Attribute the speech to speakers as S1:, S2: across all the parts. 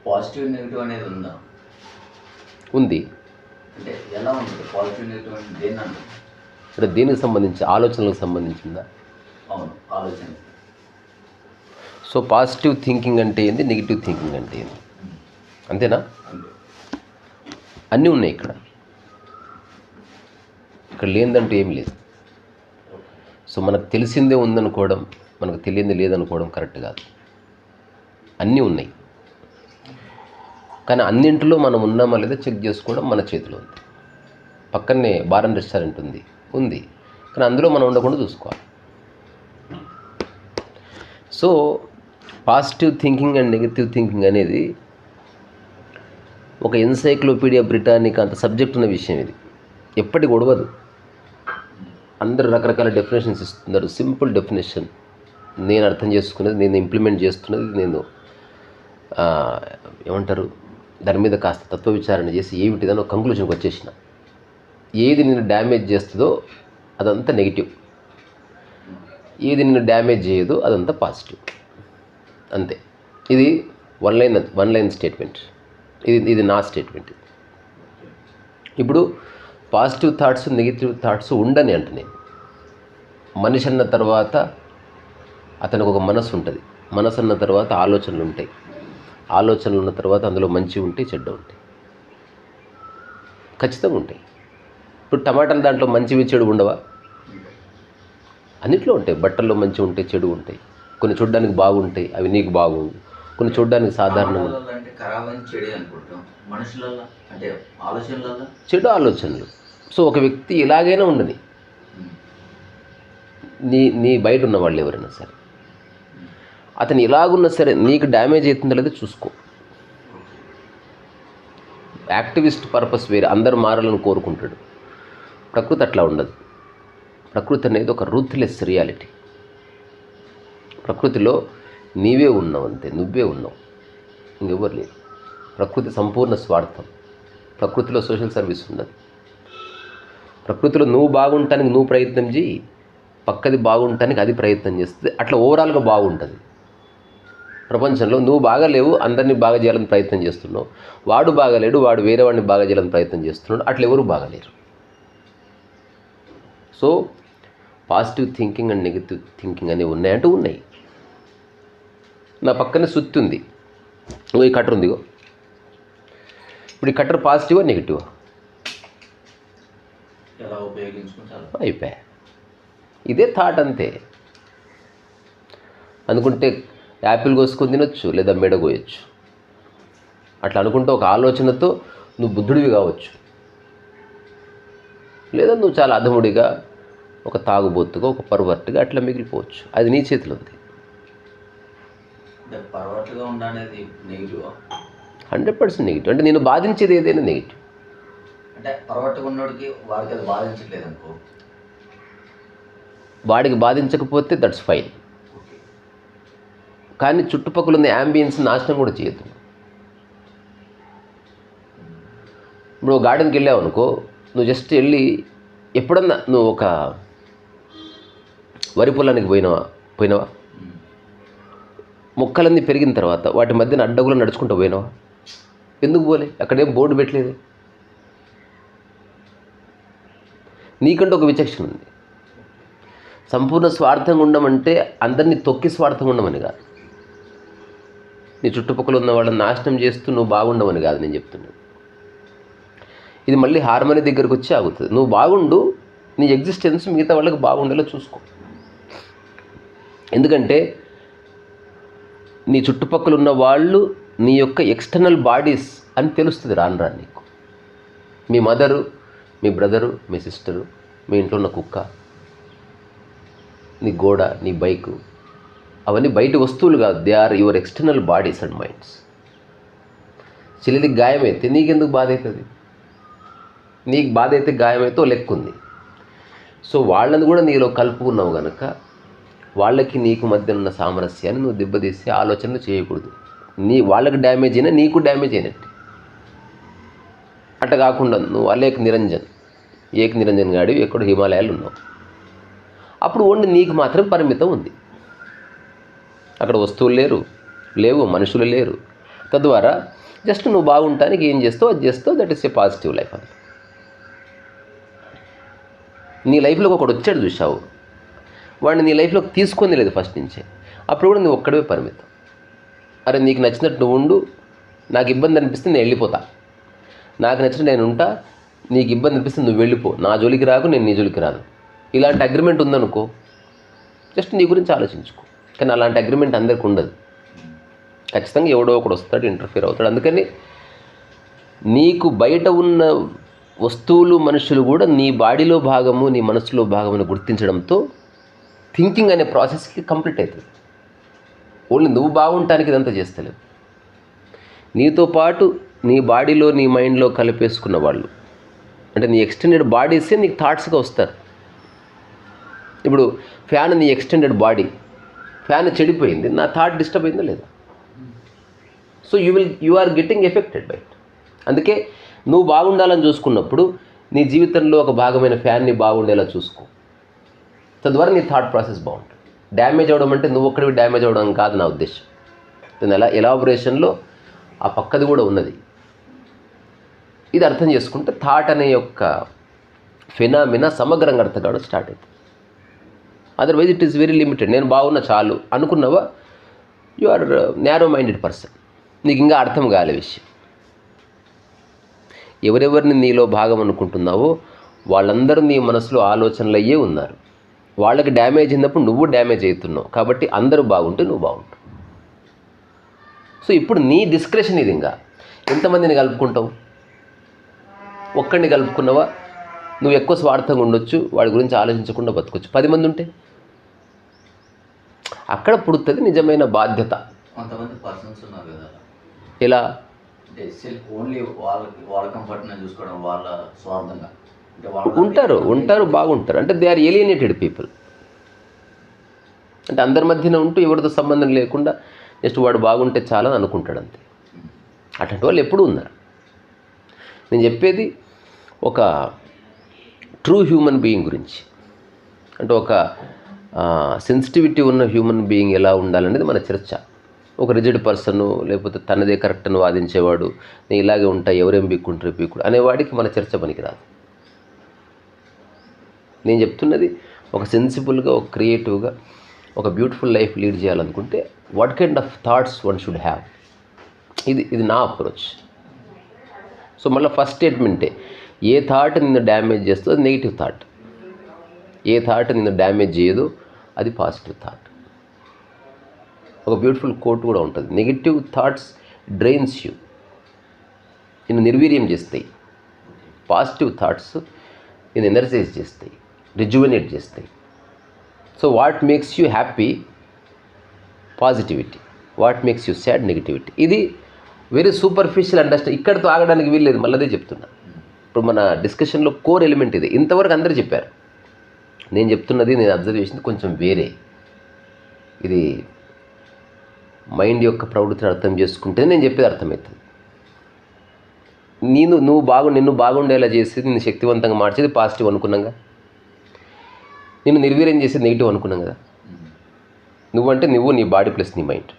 S1: Positive negative అనేది ఉందా?
S2: ఉంది.
S1: అంటే ఎలా ఉంటుంది పాజిటివ్ నెగిటివ్ అంటే దేన్ని అంటారు?
S2: అంటే దేనికి సంబంధించి, ఆలోచనలకు సంబంధించిందా?
S1: అవును, ఆలోచన.
S2: సో పాజిటివ్ థింకింగ్ అంటే ఏంది, నెగిటివ్ థింకింగ్ అంటే ఏంది, అంతేనా?
S1: అంతే.
S2: అన్నీ ఉన్నాయి ఇక్కడ. ఇక్కడ లేనిదంటూ ఏమి లేదు. సో మనకు తెలిసిందే ఉందనుకోవడం, మనకు తెలియంది లేదనుకోవడం కరెక్ట్ కాదు. అన్నీ ఉన్నాయి. కానీ అన్నింటిలో మనం ఉన్నామా లేదా చెక్ చేసుకోవడం మన చేతిలో ఉంది. పక్కనే బార్ అండ్ రెస్టారెంట్ ఉంది, కానీ అందులో మనం ఉండకుండా చూసుకోవాలి. So positive thinking and negative thinking అనేది ఒక ఎన్సైక్లోపీడియా బ్రిటానికా అంత సబ్జెక్ట్ ఉన్న విషయం. ఇది ఎప్పటికి ఒడవదు. అందరు రకరకాల డెఫినేషన్స్ ఇస్తున్నారు. సింపుల్ డెఫినేషన్ నేను అర్థం చేసుకునేది, నేను ఇంప్లిమెంట్ చేస్తున్నది, నేను ఏమంటారు దాని మీద కాస్త తత్వ విచారణ చేసి ఏమిటిదని ఒక కంక్లూషన్కి వచ్చేసిన. ఏది నిన్ను డ్యామేజ్ చేస్తుందో అదంతా నెగిటివ్, ఏది నిన్ను డ్యామేజ్ చేయదో అదంతా పాజిటివ్. అంతే. ఇది వన్ లైన్ స్టేట్మెంట్. ఇది నా స్టేట్మెంట్. ఇప్పుడు పాజిటివ్ థాట్స్ నెగిటివ్ థాట్స్ ఉండని అంటే నేను, మనిషి అన్న తర్వాత అతనికి ఒక మనసు ఉంటుంది. మనసు అన్న తర్వాత ఆలోచనలు ఉంటాయి. ఆలోచనలు ఉన్న తర్వాత అందులో మంచి ఉంటాయి, చెడ్డ ఉంటాయి, ఖచ్చితంగా ఉంటాయి. ఇప్పుడు టమాటాలు దాంట్లో మంచివి చెడు ఉండవా? అన్నిట్లో ఉంటాయి. బట్టల్లో మంచి ఉంటాయి, చెడు ఉంటాయి. కొన్ని చూడడానికి బాగుంటాయి, అవి నీకు బాగుండు. కొన్ని చూడడానికి సాధారణంగా
S1: అంటే ఖరాబ్ అని చెడు అనుకుంటాం. మనుషులలో అంటే ఆలోచనలలో
S2: చెడు ఆలోచనలు. సో ఒక వ్యక్తి ఎలాగైనా ఉండని, నీ బయట ఉన్న వాళ్ళు ఎవరైనా సరే, అతను ఎలాగున్నా సరే నీకు డ్యామేజ్ అవుతుందో లేదో చూసుకో. యాక్టివిస్ట్ పర్పస్ వేరే, అందరు మారాలని కోరుకుంటాడు. ప్రకృతి అట్లా ఉండదు. ప్రకృతి అనేది ఒక రూత్లెస్ రియాలిటీ. ప్రకృతిలో నీవే ఉన్నావు, అంతే, నువ్వే ఉన్నావు, ఇంకెవ్వరు లేరు. ప్రకృతి సంపూర్ణ స్వార్థం. ప్రకృతిలో సోషల్ సర్వీస్ ఉండదు. ప్రకృతిలో నువ్వు బాగుంటానికి నువ్వు ప్రయత్నం చేయి, పక్కది బాగుంటానికి అది ప్రయత్నం చేస్తుంది. అట్లా ఓవరాల్గా బాగుంటుంది. ప్రపంచంలో నువ్వు బాగాలేవు, అందరినీ బాగా చేయాలని ప్రయత్నం చేస్తున్నావు. వాడు బాగాలేడు, వాడు వేరే వాడిని బాగా చేయాలని ప్రయత్నం చేస్తున్నాడు. అట్లా ఎవరు బాగాలేరు. So positive thinking and negative thinking అనేవి ఉన్నాయంటే ఉన్నాయి. నా పక్కనే సుత్తి ఉంది, ఈ కట్టర్ ఉందిగో. ఇప్పుడు ఈ కట్టర్ పాజిటివా నెగిటివా?
S1: ఎలా ఉపయోగించుకుంటారు
S2: అయిపోయా. ఇదే థాట్ అంతే. అనుకుంటే యాపిల్ కోసుకొని తినొచ్చు, లేదా మెడ కోయచ్చు. అట్లా అనుకుంటే ఒక ఆలోచనతో నువ్వు బుద్ధుడివి కావచ్చు, లేదా నువ్వు చాలా అధముడిగా, ఒక తాగుబోతుగా, ఒక పర్వర్ట్గా అట్లా మిగిలిపోవచ్చు. అది నీ చేతిలో ఉంది.
S1: పర్వర్ట్గా ఉండనేది నెగిటివ్?
S2: 100% నెగిటివ్. అంటే నేను బాధించేది ఏదైనా నెగిటివ్.
S1: అంటే పర్వర్ట్గా ఉన్నోడికి వాడికి అది బాధించట్లేదు అనుకో,
S2: వాడికి బాధించకపోతే దట్స్ ఫైన్. కానీ చుట్టుపక్కల ఉన్న యాంబియన్స్ నాశనం కూడా చేయొద్దు. ఇప్పుడు గార్డెన్కి వెళ్ళావు అనుకో, నువ్వు జస్ట్ వెళ్ళి ఎప్పుడన్నా నువ్వు ఒక వరి పొలానికి పోయినావా? మొక్కలన్నీ పెరిగిన తర్వాత వాటి మధ్యన అడ్డగులు నడుచుకుంటూ పోయినావా? ఎందుకు పోలే? అక్కడేం బోర్డు పెట్టలేదు. నీకంటే ఒక విచక్షణ ఉంది. సంపూర్ణ స్వార్థంగా ఉండమంటే అందరినీ తొక్కి స్వార్థంగా ఉండమని కాదు. నీ చుట్టుపక్కల ఉన్న వాళ్ళని నాశనం చేస్తూ నువ్వు బాగుండవని కాదు నేను చెప్తున్నాను. ఇది మళ్ళీ హార్మోని దగ్గరకు వచ్చి ఆగుతుంది. నువ్వు బాగుండు, నీ ఎగ్జిస్టెన్స్ మిగతా వాళ్ళకి బాగుండేలా చూసుకో. ఎందుకంటే నీ చుట్టుపక్కల ఉన్న వాళ్ళు నీ యొక్క ఎక్స్టర్నల్ బాడీస్ అని తెలుస్తుంది రాను రాను నీకు. మీ మదరు, మీ బ్రదరు, మీ సిస్టరు, మీ ఇంట్లో ఉన్న కుక్క, నీ గోడ, నీ బైకు, అవన్నీ బయట వస్తువులు కాదు. They are your external bodies and minds. చెల్లికి గాయమైతే నీకెందుకు బాధ అవుతుంది? నీకు బాధ అయితే గాయమైతే ఓ లెక్క ఉంది. సో వాళ్ళని కూడా నీలో కలుపుకున్నావు కనుక వాళ్ళకి నీకు మధ్య ఉన్న సామరస్యాన్ని నువ్వు దెబ్బతీసే ఆలోచనలు చేయకూడదు. వాళ్ళకి డ్యామేజ్ అయినా నీకు డ్యామేజ్ అయినట్టు. అట్లా కాకుండా నువ్వు ఏక్ నిరంజన్ గాడివి ఎక్కడో హిమాలయాలు ఉన్నావు. అప్పుడు ఓన్లీ నీకు మాత్రం పరిమితం ఉంది. అక్కడ వస్తువులు లేవు, మనుషులు లేరు, తద్వారా జస్ట్ నువ్వు బాగుంటానికి ఏం చేస్తావు అది చేస్తావు, that is a positive life అంతే. నీ లైఫ్లోకి ఒకడు వచ్చాడు చూసావు, వాడిని నీ లైఫ్లోకి తీసుకొని లేదు ఫస్ట్ నుంచే, అప్పుడు కూడా నువ్వు ఒక్కడే పరిమితం. అరే నీకు నచ్చినట్టు నువ్వు ఉండు, నాకు ఇబ్బంది అనిపిస్తే నేను వెళ్ళిపోతా, నాకు నచ్చినట్టు నేను ఉంటా, నీకు ఇబ్బంది అనిపిస్తే నువ్వు వెళ్ళిపో, నా జోలికి రాకు, నేను నీ జోలికి రాను. ఇలాంటి అగ్రిమెంట్ ఉందనుకో, జస్ట్ నీ గురించి ఆలోచించుకో. కానీ అలాంటి అగ్రిమెంట్ అందరికీ ఉండదు. ఖచ్చితంగా ఎవడో ఒకడు వస్తాడు, ఇంటర్ఫియర్ అవుతాడు. అందుకని నీకు బయట ఉన్న వస్తువులు మనుషులు కూడా నీ బాడీలో భాగము, నీ మనసులో భాగమును గుర్తించడంతో థింకింగ్ అనే ప్రాసెస్కి కంప్లీట్ అవుతుంది. ఓన్లీ నువ్వు బాగుంటానికి ఇదంతా చేస్తలేవు. నీతో పాటు నీ బాడీలో నీ మైండ్లో కలిపేసుకున్న వాళ్ళు, అంటే నీ ఎక్స్టెండెడ్ బాడీసే నీకు థాట్స్గా వస్తారు. ఇప్పుడు ఫ్యాన్ నీ ఎక్స్టెండెడ్ బాడీ, ఫ్యాన్ చెడిపోయింది, నా థాట్ డిస్టర్బ్ అయిందో లేదా? So you are getting affected by it. అందుకే నువ్వు బాగుండాలని చూసుకున్నప్పుడు నీ జీవితంలో ఒక భాగమైన ఫ్యాన్ని బాగుండేలా చూసుకో. తద్వారా నీ థాట్ ప్రాసెస్ బాగుంటుంది. డ్యామేజ్ అవ్వడం అంటే నువ్వు ఒక్కడివి డ్యామేజ్ అవ్వడం కాదు నా ఉద్దేశం. దాని ఎలాబొరేషన్లో ఆ పక్కది కూడా ఉన్నది. ఇది అర్థం చేసుకుంటే థాట్ అనే యొక్క ఫినామినా సమగ్రంగా అర్థం కావడం స్టార్ట్ అవుతుంది. Otherwise it is very limited. నేను బాగున్నా చాలు అనుకున్నావా, you are narrow minded person. నీకు ఇంకా అర్థం కాలే విషయం. ఎవరెవరిని నీలో భాగం అనుకుంటున్నావో వాళ్ళందరూ నీ మనసులో ఆలోచనలు అయ్యే ఉన్నారు. వాళ్ళకి డ్యామేజ్ అయినప్పుడు నువ్వు డ్యామేజ్ అవుతున్నావు. కాబట్టి అందరూ బాగుంటే నువ్వు బాగుంటావు. సో ఇప్పుడు నీ డిస్క్రిప్షన్ ఇది. ఇంకా ఎంతమందిని కలుపుకుంటావు? ఒక్కడిని కలుపుకున్నావా, నువ్వు ఎక్కువ స్వార్థంగా ఉండొచ్చు, వాడి గురించి ఆలోచించకుండా బతకొచ్చు. 10 మంది ఉంటే అక్కడ పుడుతుంది నిజమైన బాధ్యత.
S1: కొంతమంది పర్సన్స్ ఉన్నారు కదా,
S2: ఎలా
S1: అంటే సెల్ఫ్ ఓన్లీ వాళ్ళ కంఫర్ట్ని చూసుకోవడం, వాళ్ళ స్వార్థంగా
S2: ఉంటారు బాగుంటారు. అంటే దే ఆర్ ఏలియనేటెడ్ పీపుల్. అంటే అందరి మధ్యన ఉంటూ ఎవరితో సంబంధం లేకుండా జస్ట్ వాడు బాగుంటే చాలని అనుకుంటాడు అంతే. అట్లాంటి వాళ్ళు ఎప్పుడూ ఉన్నారు. నేను చెప్పేది ఒక ట్రూ హ్యూమన్ బీయింగ్ గురించి. అంటే ఒక సెన్సిటివిటీ ఉన్న హ్యూమన్ బీయింగ్ ఎలా ఉండాలనేది మన చర్చ. ఒక రిజిడ్ పర్సన్, లేకపోతే తనదే కరెక్ట్ అని వాదించేవాడు, నేను ఇలాగే ఉంటా, ఎవరేం బీక్కుంటారు పీకుడు అనేవాడికి మన చర్చ పనికిరాదు. నేను చెప్తున్నది ఒక సెన్సిబుల్గా, ఒక క్రియేటివ్గా, ఒక బ్యూటిఫుల్ లైఫ్ లీడ్ చేయాలనుకుంటే what kind of thoughts one should have. ఇది నా అప్రోచ్. సో మళ్ళీ ఫస్ట్ స్టేట్మెంటే, ఏ థాట్ నిన్ను డ్యామేజ్ చేస్తుందో అది నెగిటివ్ థాట్, ఏ థాట్ నిన్ను డ్యామేజ్ చేయదో అది పాజిటివ్ థాట్. ఒక బ్యూటిఫుల్ కోట్ కూడా ఉంటుంది, నెగిటివ్ థాట్స్ డ్రైన్స్ యూ, నిన్ను నిర్వీర్యం చేస్తాయి. పాజిటివ్ థాట్స్ నిన్ను ఎనర్జైజ్ చేస్తాయి, రిజువనేట్ చేస్తాయి. So what makes you happy? Positivity. What makes you sad? Negativity. ఇది వెరీ సూపర్ఫిషియల్ అండర్స్టాండ్. ఇక్కడితో ఆగడానికి వీల్లేదు. మళ్ళీ చెప్తున్నా. ఇప్పుడు మన డిస్కషన్లో కోర్ ఎలిమెంట్ ఇది. ఇంతవరకు అందరూ చెప్పారు. నేను చెప్తున్నది, నేను అబ్జర్వ్ చేసింది కొంచెం వేరే. ఇది మైండ్ యొక్క ప్రవృత్తిని అర్థం చేసుకుంటే నేను చెప్పేది అర్థమవుతుంది. నిన్ను బాగుండేలా చేసేది, నిన్ను శక్తివంతంగా మార్చేది పాజిటివ్ అనుకున్నాగా. నిన్ను నిర్వీర్యం చేసేది నెగిటివ్ అనుకున్నాం కదా. నువ్వంటే నువ్వు, నీ బాడీ ప్లస్ నీ మైండ్.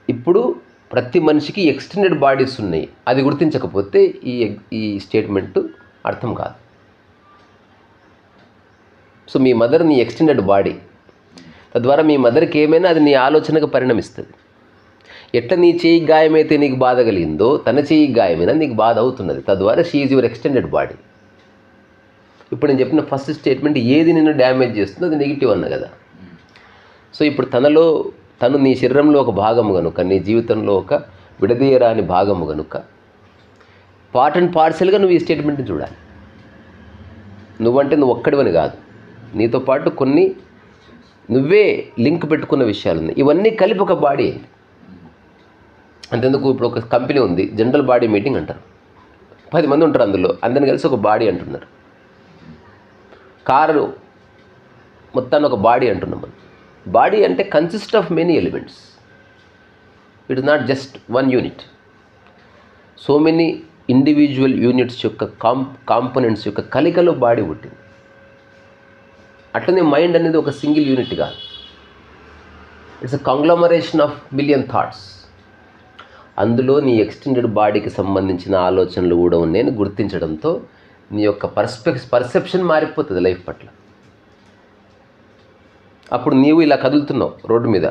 S2: ఇప్పుడు ప్రతి మనిషికి ఎక్స్టెండెడ్ బాడీస్ ఉన్నాయి. అది గుర్తించకపోతే ఈ స్టేట్మెంట్ అర్థం కాదు. సో మీ మదర్ నీ ఎక్స్టెండెడ్ బాడీ. తద్వారా మీ మదర్కి ఏమైనా అది నీ ఆలోచనకు పరిణమిస్తుంది. ఎట్లా నీ చేయి గాయమైతే నీకు బాధ కలిగిందో, తన చేయి గాయమైనా నీకు బాధ అవుతున్నది. తద్వారా she is your extended body. ఇప్పుడు నేను చెప్పిన ఫస్ట్ స్టేట్మెంట్ ఏది నిన్ను డ్యామేజ్ చేస్తుందో అది నెగిటివ్ అన్న కదా. సో ఇప్పుడు తను నీ శరీరంలో ఒక భాగము కనుక, నీ జీవితంలో ఒక విడదీయరాని భాగము కనుక, పార్ట్ అండ్ పార్సెల్గా నువ్వు ఈ స్టేట్మెంట్ని చూడాలి. నువ్వంటే నువ్వు ఒక్కడివని కాదు, నీతో పాటు కొన్ని నువ్వే లింక్ పెట్టుకున్న విషయాలు ఉన్నాయి. ఇవన్నీ కలిపి ఒక బాడీ అయింది. అంతెందుకు, ఇప్పుడు ఒక కంపెనీ ఉంది, జనరల్ బాడీ మీటింగ్ అంటారు. 10 మంది ఉంటారు అందులో, అందరిని కలిసి ఒక బాడీ అంటున్నారు. కారు మొత్తాన్ని ఒక బాడీ అంటున్నాం మనం. బాడీ అంటే consist of many elements. It is not just one unit. So many individual units యొక్క కాంపోనెంట్స్ యొక్క కలికలో బాడీ పుట్టింది. అట్లనే మైండ్ అనేది ఒక సింగిల్ యూనిట్ కాదు. It's a conglomeration of million thoughts. అందులో నీ ఎక్స్టెండెడ్ బాడీకి సంబంధించిన ఆలోచనలు కూడా ఉన్నాయని గుర్తించడంతో నీ యొక్క పర్సెప్షన్ మారిపోతుంది లైఫ్ పట్ల. అప్పుడు నీవు ఇలా కదులుతున్నావు రోడ్డు మీద.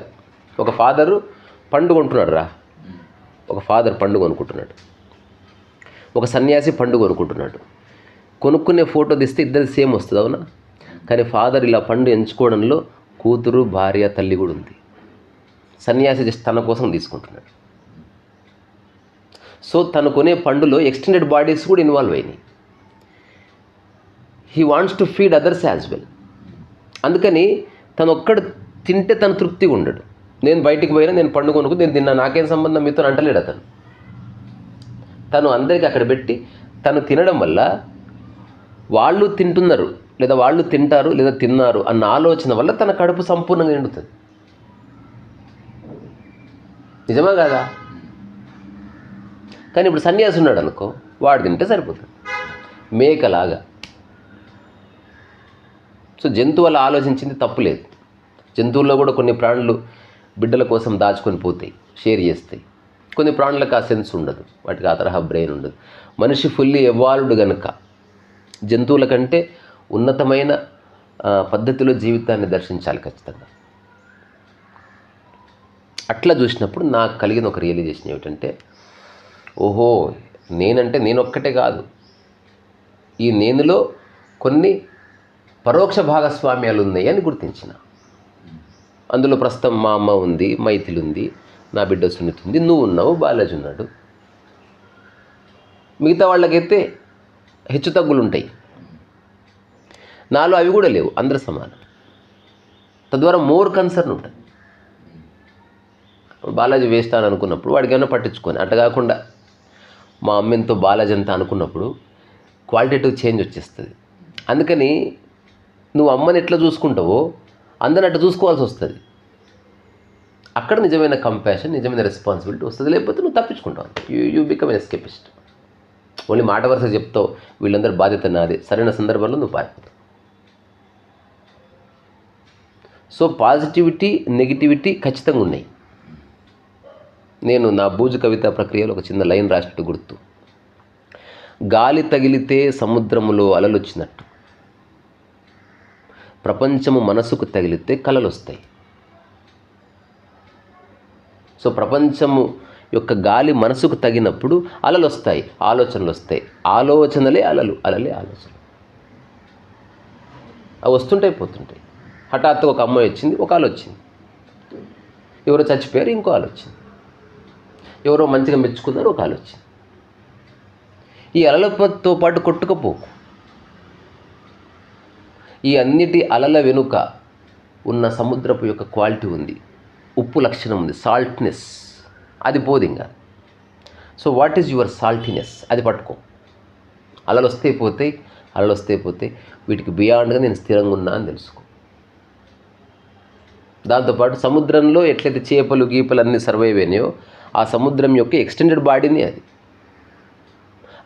S2: ఒక ఫాదరు పండు కొంటున్నాడు రా, ఒక ఫాదర్ పండు కొనుక్కుంటున్నాడు, ఒక సన్యాసి పండు కొనుక్కుంటున్నాడు. కొనుక్కునే ఫోటో తీస్తే ఇద్దరు సేమ్ వస్తుంది, అవునా? కానీ ఫాదర్ ఇలా పండు ఎంచుకోవడంలో కూతురు, భార్య, తల్లి కూడా ఉంది. సన్యాసి జస్ట్ తన కోసం తీసుకుంటున్నాడు. సో తను కొనే పండులో ఎక్స్టెండెడ్ బాడీస్ కూడా ఇన్వాల్వ్ అయినాయి. He wants to feed others as well. అందుకని తను ఒక్కడు తింటే తను తృప్తిగా ఉండడు. నేను బయటికి పోయినా, నేను పండు కొనుక్కు నేను తిన్నా, నాకేం సంబంధం మీతో అంటలేడు అతను. తను అందరికీ అక్కడ పెట్టి తను తినడం వల్ల వాళ్ళు తింటున్నారు, లేదా వాళ్ళు తింటారు, లేదా తిన్నారు అన్న ఆలోచన వల్ల తన కడుపు సంపూర్ణంగా నిండుతుంది. నిజమా కాదా? కానీ ఇప్పుడు సన్యాసి ఉన్నాడు అనుకో, వాడు తింటే సరిపోతుంది, మేకలాగా. సో జంతువుల ఆలోచించింది తప్పులేదు. జంతువుల్లో కూడా కొన్ని ప్రాణులు బిడ్డల కోసం దాచుకొని పోతాయి, షేర్ చేస్తాయి. కొన్ని ప్రాణులకు ఆ సెన్స్ ఉండదు, వాటికి ఆ తరహా బ్రెయిన్ ఉండదు. మనిషి ఫుల్లీ ఎవాల్వ్డ్ కనుక జంతువుల కంటే ఉన్నతమైన పద్ధతిలో జీవితాన్ని దర్శించాలి ఖచ్చితంగా. అట్లా చూసినప్పుడు నాకు కలిగిన ఒక రియలైజేషన్ ఏమిటంటే, ఓహో, నేనంటే నేనొక్కటే కాదు, ఈ నేనులో కొన్ని పరోక్ష భాగస్వామ్యాలు ఉన్నాయి అని గుర్తించిన. అందులో ప్రస్తుతం మా అమ్మ ఉంది, మైథిలి ఉంది, నా బిడ్డ సునీత ఉంది, నువ్వు ఉన్నావు, బాలాజీ ఉన్నాడు. మిగతా వాళ్ళకైతే హెచ్చు తగ్గులు ఉంటాయి, నాలో అవి కూడా లేవు, అందరూ సమానం. తద్వారా మోర్ కన్సర్న్ ఉంటుంది. బాలాజీ వేస్ట్ అని అనుకున్నప్పుడు వాడికి ఏమైనా పట్టించుకొని, అట్లా కాకుండా మా అమ్మ ఎంతో బాలాజీ అంతా అనుకున్నప్పుడు క్వాలిటేటివ్ చేంజ్ వచ్చేస్తుంది. అందుకని నువ్వు అమ్మని ఎట్లా చూసుకుంటావో అందరిని అట్లా చూసుకోవాల్సి వస్తుంది. అక్కడ నిజమైన కంపాషన్, నిజమైన రెస్పాన్సిబిలిటీ వస్తుంది. లేకపోతే నువ్వు తప్పించుకుంటావు, you become an escapist. Only మాట వరుస చెప్తావు, వీళ్ళందరూ బాధ్యత నాదే, సరైన సందర్భంలో నువ్వు పారిపోతావు. సో పాజిటివిటీ, నెగిటివిటీ ఖచ్చితంగా ఉన్నాయి. నేను నా బూజు కవిత ప్రక్రియలో ఒక చిన్న లైన్ రాసినట్టు గుర్తు. గాలి తగిలితే సముద్రములో అలలు వచ్చినట్టు, ప్రపంచము మనసుకు తగిలితే కలలు వస్తాయి. సో ప్రపంచము యొక్క గాలి మనసుకు తగినప్పుడు అలలు వస్తాయి, ఆలోచనలు వస్తాయి. ఆలోచనలే అలలు, అలలే ఆలోచనలు. అవి వస్తుంటాయి, పోతుంటాయి. హఠాత్తుగా ఒక అమ్మాయి వచ్చింది, ఒక ఆలో వచ్చింది. ఎవరో చచ్చిపోయారు, ఇంకో ఆలో వచ్చింది. ఎవరో మంచిగా మెచ్చుకున్నారు, ఒక ఆలో వచ్చింది. ఈ అలలతో పాటు కొట్టుకపోకు. ఈ అన్నిటి అలల వెనుక ఉన్న సముద్రపు యొక్క క్వాలిటీ ఉంది, ఉప్పు లక్షణం ఉంది, సాల్ట్నెస్. అది పోదింగా. So what is your saltiness? అది పట్టుకో. అలలు వస్తే పోతాయి, అలలు వస్తే పోతాయి. వీటికి బియాండ్గా నేను స్థిరంగా ఉన్నా అని తెలుసుకో. దాంతోపాటు సముద్రంలో ఎట్లయితే చేపలు, గీపలు అన్నీ సర్వైవ్ అయినాయో, ఆ సముద్రం యొక్క ఎక్స్టెండెడ్ బాడీని అది.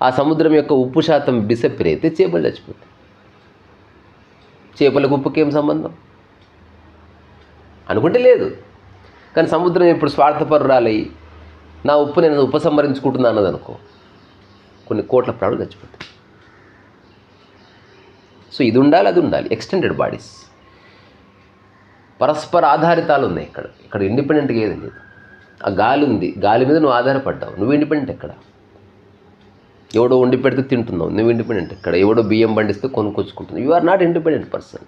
S2: ఆ సముద్రం యొక్క ఉప్పు శాతం డిసప్పేర్ అయితే చేపలు చచ్చిపోతాయి. చేపలకు ఉప్పుకి ఏం సంబంధం అనుకుంటే లేదు. కానీ సముద్రం ఇప్పుడు స్వార్థపరురాలయ్యి నా ఉప్పు నేను ఉపసంహరించుకుంటున్నా అన్నదనుకో, కొన్ని కోట్ల ప్రాణులు చచ్చిపోతాయి. సో ఇది ఉండాలి, అది ఉండాలి. ఎక్స్టెండెడ్ బాడీస్ పరస్పర ఆధారితాలు ఉన్నాయి. ఇక్కడ ఇండిపెండెంట్గా ఏది లేదు. ఆ గాలి ఉంది, గాలి మీద నువ్వు ఆధారపడ్డావు, నువ్వు ఇండిపెండెంట్ ఎక్కడ? ఎవడో వండి పెడితే తింటున్నావు, నువ్వు ఇండిపెండెంట్ ఎక్కడ? ఎవడో బియ్యం పండిస్తే కొనుక్కొచ్చుకుంటున్నావు. You are not independent person.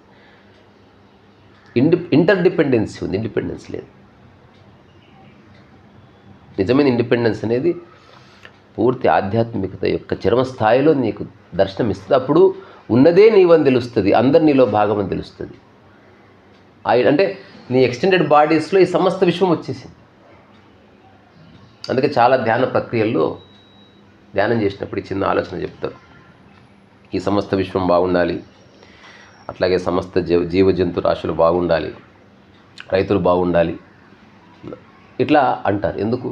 S2: Interdependency ఉంది, ఇండిపెండెన్స్ లేదు. నిజమైన ఇండిపెండెన్స్ అనేది పూర్తి ఆధ్యాత్మికత యొక్క చరమస్థాయిలో నీకు దర్శనం ఇస్తుంది. అప్పుడు ఉన్నదే నీవని తెలుస్తుంది, అందరు నీలో భాగమని తెలుస్తుంది. అంటే నీ ఎక్స్టెండెడ్ బాడీస్లో ఈ సమస్త విశ్వం వచ్చేసింది. అందుకే చాలా ధ్యాన ప్రక్రియల్లో ధ్యానం చేసినప్పుడు ఈ చిన్న ఆలోచన చెప్తారు. ఈ సమస్త విశ్వం బాగుండాలి, అట్లాగే సమస్త జీవ జంతు రాశులు బాగుండాలి, రైతులు బాగుండాలి, ఇట్లా అంటారు. ఎందుకు?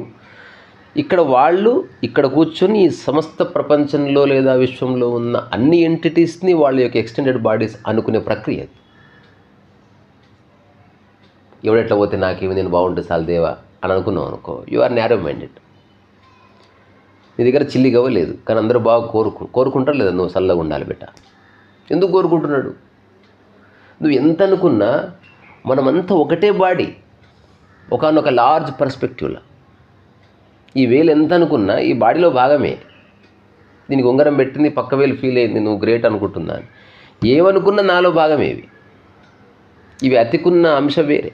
S2: ఇక్కడ కూర్చొని ఈ సమస్త ప్రపంచంలో లేదా విశ్వంలో ఉన్న అన్ని ఎంటిటీస్ని వాళ్ళ యొక్క ఎక్స్టెండెడ్ బాడీస్ అనుకునే ప్రక్రియ. ఎవడెట్లా పోతే నాకేమి, నేను బాగుంటే చాలు దేవా అని అనుకున్నావు అనుకో, యు ఆర్ న్యారో మైండెడ్. నీ దగ్గర చిల్లి గవ్వ లేదు, కానీ అందరూ బాగా కోరుకుంటారు లేదా నువ్వు చల్లగా ఉండాలి బిడ్డ. ఎందుకు కోరుకుంటున్నాడు? నువ్వు ఎంత అనుకున్నా మనమంతా ఒకటే బాడీ, ఒకనొక లార్జ్ పర్స్పెక్టివ్లో. ఈ వేలు ఎంత అనుకున్నా ఈ బాడీలో భాగమే. దీనికి ఉంగరం పెట్టింది పక్క వేలు ఫీల్ అయింది నువ్వు గ్రేట్ అనుకుంటున్నా. ఏమనుకున్నా నాలో భాగమే ఇవి అతికున్న అంశం వేరే.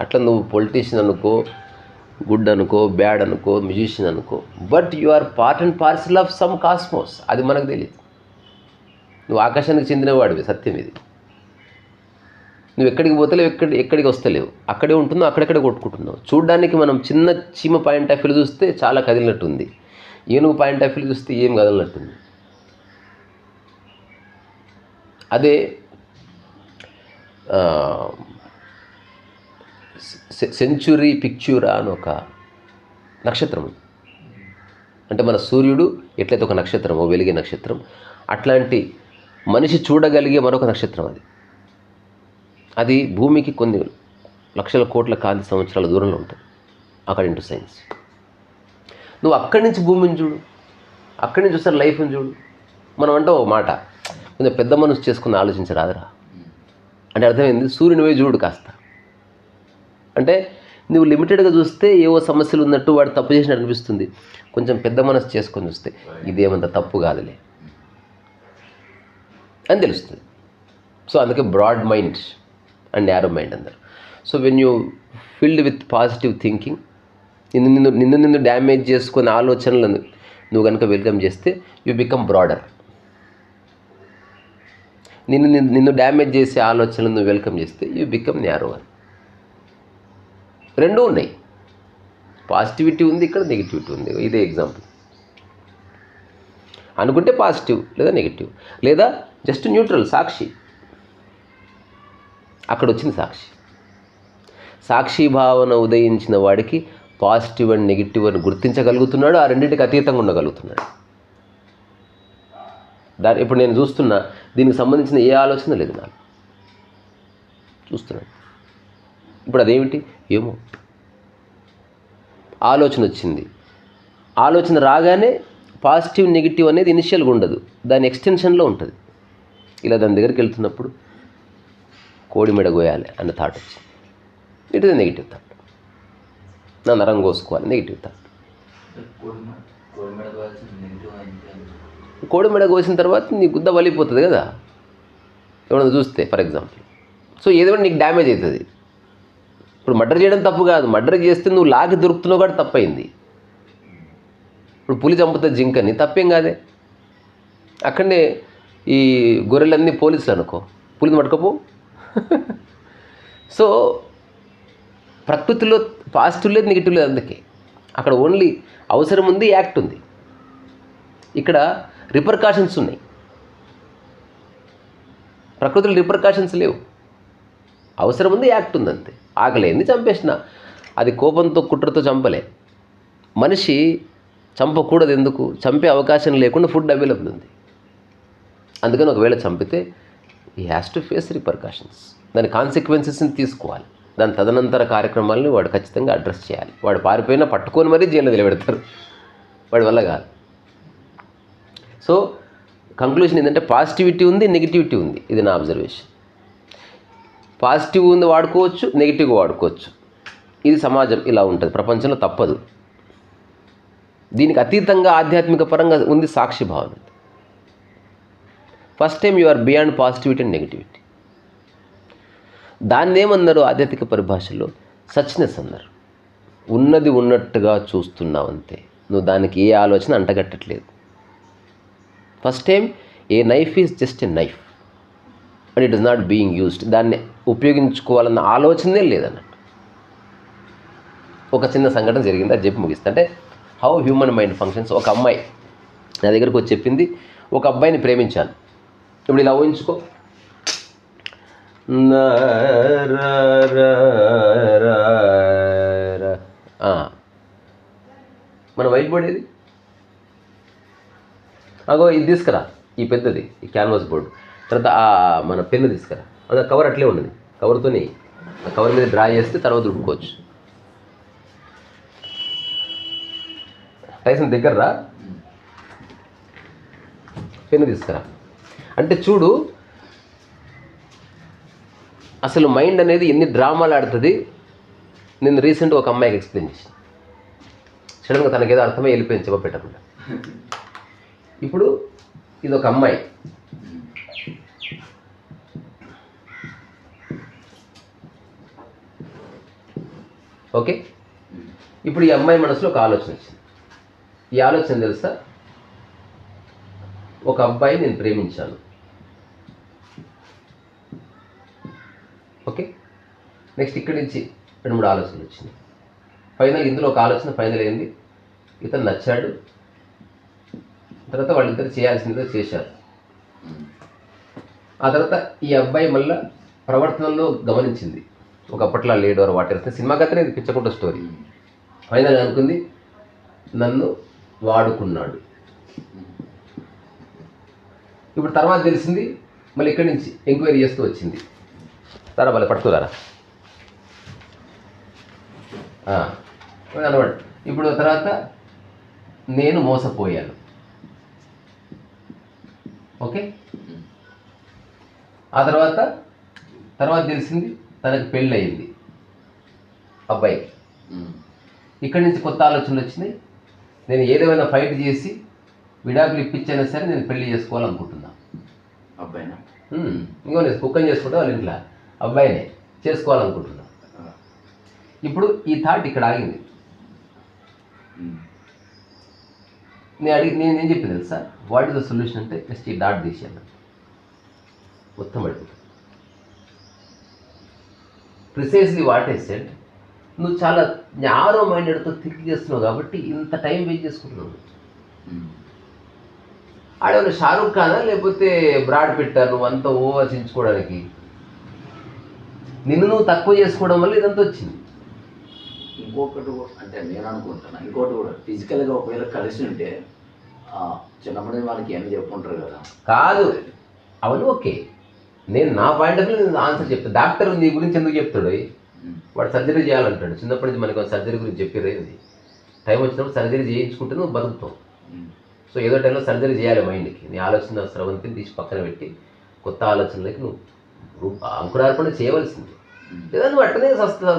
S2: అట్లా నువ్వు పొలిటీషియన్ అనుకో, గుడ్ అనుకో, బ్యాడ్ అనుకో, మ్యూజిషియన్ అనుకో, but you are part and parcel of some cosmos. అది మనకు తెలియదు. నువ్వు ఆకాశానికి చెందినవాడివి, సత్యం ఇది. నువ్వు ఎక్కడికి పోతలేవు, ఎక్కడికి వస్తలేవు, అక్కడే ఉంటున్నావు, అక్కడెక్కడ కొట్టుకుంటున్నావు. చూడ్డానికి మనం చిన్న చీమ పాయింట్ ఆఫ్ వ్యూ చూస్తే చాలా కదిలినట్టుంది, ఏనుగు పాయింట్ ఆఫ్ వ్యూ చూస్తే ఏం కదలనట్టుంది. అదే సెంచురీ పిక్చూరా అని ఒక నక్షత్రం, అంటే మన సూర్యుడు ఎట్లయితే ఒక నక్షత్రం, వెలిగే నక్షత్రం, అట్లాంటి మనిషి చూడగలిగే మరొక నక్షత్రం అది భూమికి కొన్ని లక్షల కోట్ల కాంతి సంవత్సరాల దూరంలో ఉంటుంది. According to science. నువ్వు అక్కడి నుంచి భూమిని చూడు, అక్కడి నుంచి చూస్తారు లైఫ్ని చూడు. మనం అంటే ఒక మాట కొంచెం పెద్ద మనసు చేసుకుని ఆలోచించరాదురా అంటే అర్థమైంది. సూర్యుని పోయి చూడు కాస్త. అంటే నువ్వు లిమిటెడ్గా చూస్తే ఏవో సమస్యలు ఉన్నట్టు వాడు తప్పు చేసినట్టు అనిపిస్తుంది. కొంచెం పెద్ద మనసు చేసుకొని చూస్తే ఇదేమంత తప్పు కాదులే అని తెలుస్తుంది. సో అందుకే broad mind and narrow mind అందరు. So when you filled with positive thinking, నిన్ను డ్యామేజ్ చేసుకునే ఆలోచనలను నువ్వు కనుక వెల్కమ్ చేస్తే యూ బికమ్ బ్రాడర్. నిన్ను డ్యామేజ్ చేసే ఆలోచనలు నువ్వు వెల్కమ్ చేస్తే యూ బికమ్ న్యారో అని. రెండూ ఉన్నాయి. పాజిటివిటీ ఉంది, ఇక్కడ నెగిటివిటీ ఉంది. ఇదే ఎగ్జాంపుల్. అనుకుంటే పాజిటివ్ లేదా నెగిటివ్, లేదా జస్ట్ న్యూట్రల్, సాక్షి. అక్కడ వచ్చింది సాక్షి. సాక్షి భావన ఉదయించిన వాడికి పాజిటివ్ అండ్ నెగిటివ్ అని గుర్తించగలుగుతున్నాడు, ఆ రెండింటికి అతీతంగా ఉండగలుగుతున్నాడు. ఇప్పుడు నేను చూస్తున్నా, దీనికి సంబంధించిన ఏ ఆలోచన లేదు నాకు, చూస్తున్నాను. ఇప్పుడు అదేమిటి ఏమో ఆలోచన వచ్చింది. ఆలోచన రాగానే పాజిటివ్ నెగిటివ్ అనేది ఇనిషియల్గా ఉండదు, దాని ఎక్స్టెన్షన్లో ఉంటుంది. ఇలా దాని దగ్గరికి వెళ్తున్నప్పుడు కోడి మెడ కోయాలి అన్న థాట్ వచ్చింది. It is negative thought. నా నరం కోసుకోవాలి, నెగిటివ్ థాట్. కోడి మెడ కోసిన తర్వాత నీ గుద్ద వలిపోతుంది కదా ఎవరైనా చూస్తే, ఫర్ ఎగ్జాంపుల్. సో ఏదైనా నీకు డ్యామేజ్ అవుతుంది. ఇప్పుడు మర్డర్ చేయడం తప్పు కాదు, మర్డర్ చేస్తే నువ్వు లాగి దొరుకుతున్నావు కూడా తప్పైంది. ఇప్పుడు పులి చంపుతుంది జింకని, తప్పేం కాదే. అక్కడనే ఈ గొర్రెలన్నీ పోలీసులు అనుకో, పులిని పట్టుకోపో. సో ప్రకృతిలో పాజిటివ్ లేదు, నెగిటివ్ లేదు. అందుకే అక్కడ ఓన్లీ అవసరం ఉంది, యాక్ట్ ఉంది. ఇక్కడ రిపర్కాషన్స్ ఉన్నాయి. ప్రకృతిలో రిపర్కాషన్స్ లేవు. అవసరం ఉంది, యాక్ట్ ఉంది, అంతే. ఆకలేంది చంపేసిన, అది కోపంతో కుట్రతో చంపలే. మనిషి చంపకూడదు. ఎందుకు? చంపే అవకాశం లేకుండా ఫుడ్ అవైలబుల్ ఉంది. అందుకని ఒకవేళ చంపితే ఈ హ్యాస్ టు ఫేస్ రిపర్కాషన్స్. దాని కాన్సిక్వెన్సెస్ని తీసుకోవాలి. దాని తదనంతర కార్యక్రమాలను వాడు ఖచ్చితంగా అడ్రస్ చేయాలి. వాడు పారిపోయినా పట్టుకొని మరీ జైల్లో నిలబెడతారు, వాడి వల్ల కాదు. సో కంక్లూషన్ ఏంటంటే పాజిటివిటీ ఉంది, నెగిటివిటీ ఉంది. ఇది నా అబ్జర్వేషన్. పాజిటివ్ ఉంది వాడుకోవచ్చు, నెగిటివ్ వాడుకోవచ్చు. ఇది సమాజం ఇలా ఉంటుంది, ప్రపంచంలో తప్పదు. దీనికి అతీతంగా ఆధ్యాత్మిక పరంగా ఉంది సాక్షి భావన. First time you are beyond positivity and negativity. దాన్ని ఏమన్నారు ఆధ్యాత్మిక పరిభాషలో? సచ్నెస్ అన్నారు. ఉన్నది ఉన్నట్టుగా చూస్తున్నావు అంతే, నువ్వు దానికి ఏ ఆలోచన అంటగట్టట్లేదు. First time a knife is just a knife and it is not being used. దాన్ని ఉపయోగించుకోవాలన్న ఆలోచనే లేదన్నట్టు. ఒక చిన్న సంఘటన జరిగింది, అది చెప్పి ముగిస్తా. అంటే హౌ హ్యూమన్ మైండ్ ఫంక్షన్స్. ఒక అమ్మాయి నా దగ్గరకు వచ్చి చెప్పింది, ఒక అబ్బాయిని ప్రేమించాను. ఇప్పుడు ఇలా ఊహించుకో, మన వైట్ బోర్డ్ ఏది? అగో ఇది తీసుకురా, ఈ పెద్దది, ఈ క్యాన్వాస్ బోర్డు. తర్వాత మన పెన్ను తీసుకురా. అది కవర్ అట్లే ఉన్నది, కవర్తోనే కవర్ మీద డ్రా చేస్తే తర్వాత ఉడుకోవచ్చు. టైసన్ దగ్గర రా, పెన్ను తీసుకురా. అంటే చూడు అసలు మైండ్ అనేది ఎన్ని డ్రామాలు ఆడుతుంది. నేను రీసెంట్గా ఒక అమ్మాయికి ఎక్స్ప్లెయిన్ చేసి సడన్గా తనకేదో అర్థమై వెళ్ళిపోయింది చెప్పపెట్టకుండా. ఇప్పుడు ఇది ఒక అమ్మాయి, ఓకే. ఇప్పుడు ఈ అమ్మాయి మనసులో ఒక ఆలోచన వచ్చింది. ఈ ఆలోచన తెలుసా, ఒక అబ్బాయి నేను ప్రేమించాను, ఓకే. నెక్స్ట్ ఇక్కడి నుంచి 2-3 ఆలోచనలు వచ్చినాయి. ఫైనల్ ఇందులో ఒక ఆలోచన ఫైనల్ అయింది, ఇతను నచ్చాడు. తర్వాత వాళ్ళిద్దరు చేయాల్సిందిగా చేశారు. ఆ తర్వాత ఈ అబ్బాయి మళ్ళీ ప్రవర్తనలో గమనించింది, ఒకప్పట్లా లేడు అని వాటి సినిమా కథనే ఇది పిచ్చకుండా స్టోరీ. ఫైనల్ అనుకుంది నన్ను వాడుకున్నాడు. ఇప్పుడు తర్వాత తెలిసింది, మళ్ళీ ఇక్కడి నుంచి ఎంక్వైరీ చేస్తూ వచ్చింది. రారా మళ్ళీ పట్టుకోరారా అనమాట. ఇప్పుడు తర్వాత నేను మోసపోయాను, ఓకే. ఆ తర్వాత తెలిసింది తనకు పెళ్ళి అయింది అబ్బాయికి. ఇక్కడి నుంచి కొత్త ఆలోచనలు వచ్చినాయి. నేను ఏదేమైనా ఫైట్ చేసి విడాకులు ఇప్పించైనా సరే నేను పెళ్లి చేసుకోవాలనుకుంటున్నా.
S1: అబ్బాయినా
S2: ఇంకో నేను కుక్కని చేసుకుంటా వాళ్ళ ఇంట్లో అబ్బాయినే చేసుకోవాలనుకుంటున్నా. ఇప్పుడు ఈ థాట్ ఇక్కడ ఆగింది. నేనేం చెప్పింది తెలుసా, వాట్ ఈస్ ద సొల్యూషన్ అంటే జస్ట్ ఈ డాట్ తీసాను, మొత్తం పడిపోతుంది. ప్రిసైజ్లీ వాట్ ఐ సెడ్, నువ్వు చాలా న్యారో మైండెడ్తో థింక్ చేస్తున్నావు కాబట్టి ఇంత టైం వేస్ట్ చేసుకుంటున్నావు. ఆడేవాళ్ళు షారూఖ్ ఖానా లేకపోతే బ్రాడ్ పిట్టా నువ్వు అంతా ఓవర్చించుకోవడానికి? నిన్ను నువ్వు తక్కువ చేసుకోవడం వల్ల ఇదంతా వచ్చింది.
S1: ఇంకొకటి అంటే నేను అనుకుంటున్నా, ఇంకోటి కూడా ఫిజికల్గా ఒకవేళ కలిసి ఉంటే చిన్నప్పటి వాళ్ళకి ఏమి చెప్పుకుంటారు కదా.
S2: కాదు అవన్నీ ఓకే, నేను నా పాయింట్ ఆఫ్ వ్యూ నేను ఆన్సర్ చెప్తాను. డాక్టర్ నీ గురించి ఎందుకు చెప్తాడు, వాడు సర్జరీ చేయాలంటాడు. చిన్నప్పటి నుంచి మనకి సర్జరీ గురించి చెప్పిరేది, టైం వచ్చినప్పుడు సర్జరీ చేయించుకుంటే నువ్వు బతుకుతావు. సో ఏదో టైంలో సర్జరీ చేయాలి మైండ్కి. నీ ఆలోచన స్రవంతిని తీసి పక్కన పెట్టి కొత్త ఆలోచనలకి నువ్వు అంకురార్పణ చేయవలసింది. లేదా నువ్వు అట్టనే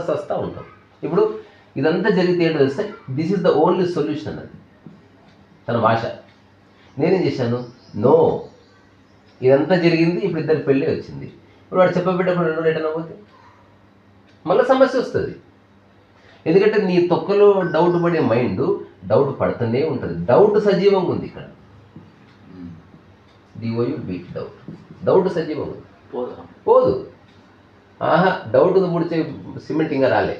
S2: సస్తా ఉంటావు. ఇప్పుడు ఇదంతా జరిగితే ఏంటో తెలుస్తే this is the only solution అన్నది తన భాష. నేనేం చేశాను, నో ఇదంతా జరిగింది, ఇప్పుడు ఇద్దరు పెళ్ళి వచ్చింది. ఇప్పుడు వాడు చెప్పబెట్టకుండా 2 రిటర్న్ అవ్వతే మళ్ళీ సమస్య వస్తుంది. ఎందుకంటే నీ తొక్కలో డౌట్ పడే మైండ్ డౌట్ పడుతూనే ఉంటుంది. డౌట్ సజీవంగా ఉంది ఇక్కడ. డిఓయు బీట్ డౌట్ సజీవంగా ఉంది, పోదు. ఆహా డౌట్ ముడిచే సిమెంట్ ఇంకా రాలే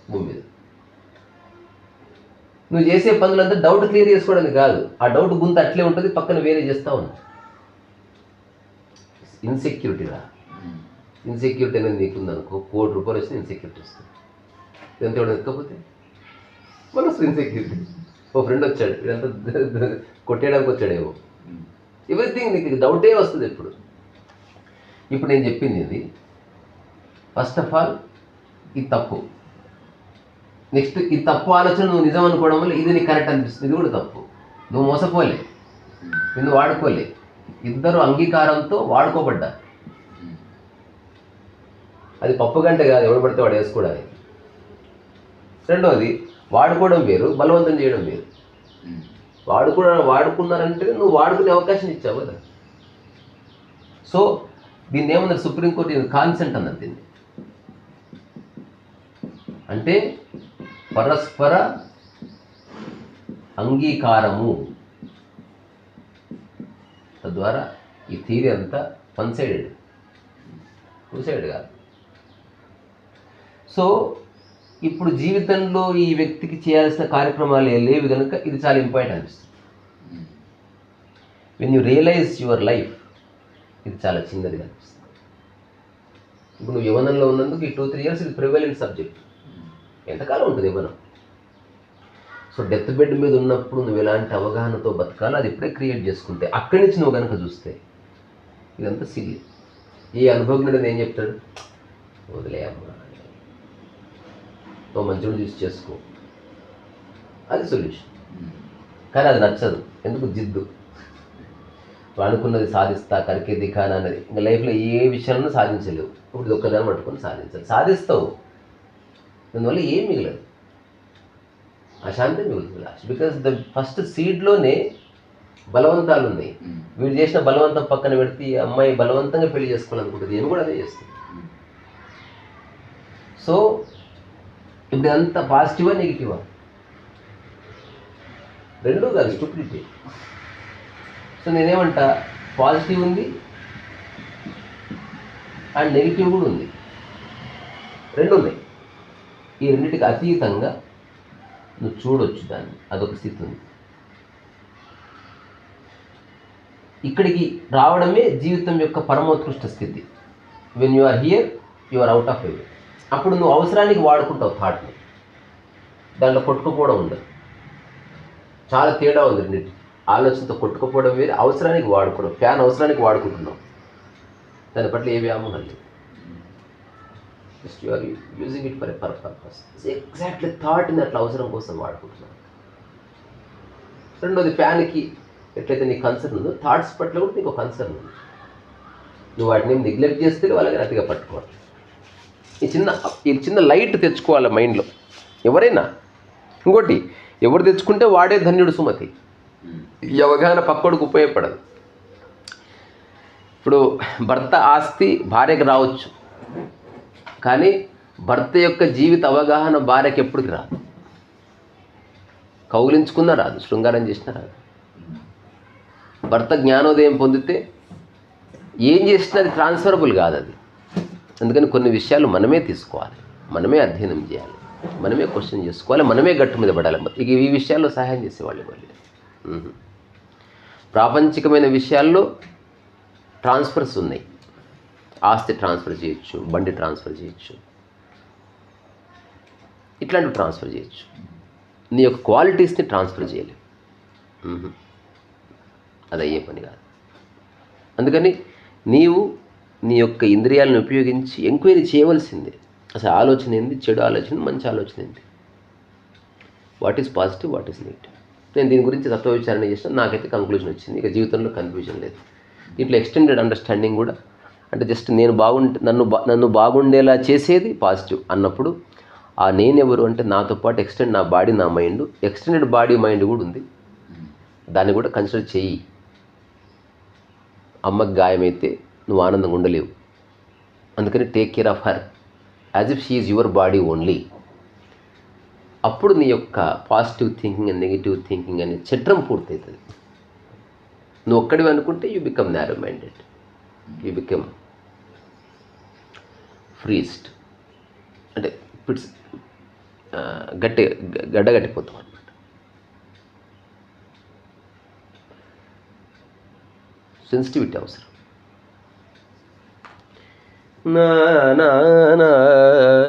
S2: భూమి మీద. నువ్వు చేసే పనులంతా డౌట్ క్లియర్ చేసుకోవడానికి కాదు, ఆ డౌట్ గుంత అట్లే ఉంటుంది, పక్కన వేరే చేస్తూ ఉంది. ఇన్సెక్యూరిటీ రా, ఇన్సెక్యూరిటీ అనేది నీకుందనుకో, ₹1,00,00,000 వచ్చిన ఇన్సెక్యూరిటీ వస్తుంది. ఇదంతా ఎవడు ఎక్కకపోతే మన ఇన్సెక్యూరిటీ. ఓ ఫ్రెండ్ వచ్చాడు, ఇదంతా కొట్టేయడానికి వచ్చాడేమో, ఎవ్రీథింగ్ నీకు డౌటే వస్తుంది ఎప్పుడు. ఇప్పుడు నేను చెప్పింది ఇది, ఫస్ట్ ఆఫ్ ఆల్ ఇది తప్పు. నెక్స్ట్ ఈ తప్పు ఆలోచన నువ్వు నిజం అనుకోవడం వల్ల ఇది నీకు కరెక్ట్ అనిపిస్తుంది, ఇది కూడా తప్పు. నువ్వు మోసపోలే, నిన్ను వాడుకోలే, ఇద్దరు అంగీకారంతో వాడుకోబడ్డారు. అది పప్పు గంటే కాదు, ఎవడు పడితే వాడు వేసుకోవడానికి. రెండవది వాడుకోవడం వేరు, బలవంతం చేయడం వేరు. వాడుకున్నారంటే నువ్వు వాడుకునే అవకాశం ఇచ్చావు కదా. సో దీన్ని ఏమన్నారు సుప్రీంకోర్టు, కాన్సెంట్ అన్నది దీన్ని. అంటే పరస్పర అంగీకారము. తద్వారా ఈ థియరీ అంతా వన్ సైడెడ్, టూ సైడ్ కాదు. సో ఇప్పుడు జీవితంలో ఈ వ్యక్తికి చేయాల్సిన కార్యక్రమాలు లేవు కనుక ఇది చాలా ఇంపార్టెంట్ అనిపిస్తుంది. When you realise your life, ఇది చాలా చిన్నది అనిపిస్తుంది. ఇప్పుడు నువ్వు యవనంలో ఉన్నందుకు ఈ 2-3 years ఇది ప్రివలెంట్ సబ్జెక్ట్. ఎంతకాలం ఉంటుంది యవనం? సో డెత్ బెడ్ మీద ఉన్నప్పుడు నువ్వు ఎలాంటి అవగాహనతో బతకాలో అది ఇప్పుడే క్రియేట్ చేసుకుంటే, అక్కడి నుంచి నువ్వు కనుక చూస్తే ఇదంతా సిల్లీ. ఈ అనుభవజ్ఞుడు ఏం చెప్తాడు, వదిలే అమ్మా, నువ్వు మంచిగా చూసి చేసుకో, అది సొల్యూషన్. కానీ అది నచ్చదు. ఎందుకు? జిద్దు. అనుకున్నది సాధిస్తా, కరికే దిఖానా అన్నది. ఇంకా లైఫ్లో ఏ విషయాలను సాధించలేవు. ఇప్పుడు ఒక్కదాన్ని పట్టుకొని సాధించాలి. సాధిస్తావు, దానివల్ల ఏం మిగలదు, అశాంతి మిగులుతుంది లాస్ట్. బికాస్ ద ఫస్ట్ సీడ్లోనే బలవంతాలు ఉన్నాయి. వీడు చేసిన బలవంతం పక్కన పెడితే ఈ అమ్మాయి బలవంతంగా పెళ్లి చేసుకోవాలనుకుంటుంది, నేను కూడా అదే చేస్తుంది. సో ఇప్పుడు అంత పాజిటివా నెగిటివా? రెండూ కాదు, స్టూపిడిటీ. సో నేనేమంటా, పాజిటివ్ ఉంది అండ్ నెగిటివ్ కూడా ఉంది, రెండు ఉన్నాయి. ఈ రెండింటికి అతీతంగా నువ్వు చూడొచ్చు దాన్ని, అదొక స్థితి ఉంది. ఇక్కడికి రావడమే జీవితం యొక్క పరమోత్కృష్ట స్థితి. When you are here, you are out of every. అప్పుడు నువ్వు అవసరానికి వాడుకుంటావు థాట్ని, దాంట్లో కొట్టుకుపోవడం ఉండదు. చాలా తేడా ఉంది రెండింటి. ఆలోచనతో కొట్టుకుపోవడం వేరే, అవసరానికి వాడుకోవడం. ఫ్యాన్ అవసరానికి వాడుకుంటున్నావు, దాని పట్ల ఏ వ్యామోహం లేదు. Just you are using it for a purpose. Exactly థాట్ని అట్లా అవసరం కోసం వాడుకుంటున్నావు. రెండోది, ఫ్యాన్కి ఎట్లయితే నీకు కన్సర్న్ ఉందో, థాట్స్ పట్ల కూడా నీకు కన్సర్న్ ఉంది. నువ్వు వాటిని నెగ్లెక్ట్ చేస్తే వాళ్ళకి గట్టిగా పట్టుకోవాలి. ఈ చిన్న లైట్ తెచ్చుకోవాలి మైండ్లో ఎవరైనా. ఇంకోటి, ఎవరు తెచ్చుకుంటే వాడే ధన్యుడు సుమతి. ఈ అవగాహన పక్కోడికి ఉపయోగపడదు. ఇప్పుడు భర్త ఆస్తి భార్యకి రావచ్చు, కానీ భర్త యొక్క జీవిత అవగాహన భార్యకి ఎప్పటికి రాదు. కౌగిలించుకున్నా రాదు, శృంగారం చేసినా రాదు. భర్త జ్ఞానోదయం పొందితే ఏం చేసినా అది ట్రాన్స్ఫరబుల్ కాదు అది. అందుకని కొన్ని విషయాలు మనమే తీసుకోవాలి, మనమే అధ్యయనం చేయాలి, మనమే క్వశ్చన్ చేసుకోవాలి, మనమే గట్టు మీద పడాలి. ఇక ఈ విషయాల్లో సహాయం చేసేవాళ్ళు మళ్ళీ. ప్రాపంచికమైన విషయాల్లో ట్రాన్స్ఫర్స్ ఉన్నాయి. ఆస్తి ట్రాన్స్ఫర్ చేయొచ్చు, బండి ట్రాన్స్ఫర్ చేయొచ్చు, ఇట్లాంటివి ట్రాన్స్ఫర్ చేయొచ్చు. నీ యొక్క క్వాలిటీస్ని ట్రాన్స్ఫర్ చేయలేవు, అది అయ్యే పని కాదు. అందుకని నీవు నీ యొక్క ఇంద్రియాలను ఉపయోగించి ఎంక్వైరీ చేయవలసిందే. అసలు ఆలోచన ఏంది, చెడు ఆలోచన, మంచి ఆలోచన ఏంది, what is positive, what is negative. నేను దీని గురించి తత్వ విచారణ చేసిన, నాకైతే కంక్లూజన్ వచ్చింది. ఇక జీవితంలో కన్ఫ్యూజన్ లేదు. దీంట్లో ఎక్స్టెండెడ్ అండర్స్టాండింగ్ కూడా, అంటే జస్ట్ నేను నన్ను బాగుండేలా చేసేది పాజిటివ్ అన్నప్పుడు, ఆ నేనెవరు అంటే నాతో పాటు నా బాడీ, నా మైండ్, ఎక్స్టెండెడ్ బాడీ మైండ్ కూడా ఉంది. దాన్ని కూడా కన్సిడర్ చెయ్యి. అమ్మకి గాయమైతే నువ్వు ఆనందంగా ఉండలేవు, అందుకని take care of her as if she is your body only. అప్పుడు నీ యొక్క positive thinking and negative thinking అనే చట్రం పూర్తవుతుంది. నువ్వు ఒక్కడివి అనుకుంటే you become narrow minded, you become freest, అంటే ఇట్స్ గడ్డగట్టిపోతాం అనమాట. సెన్సిటివిటీ అవసరం. నా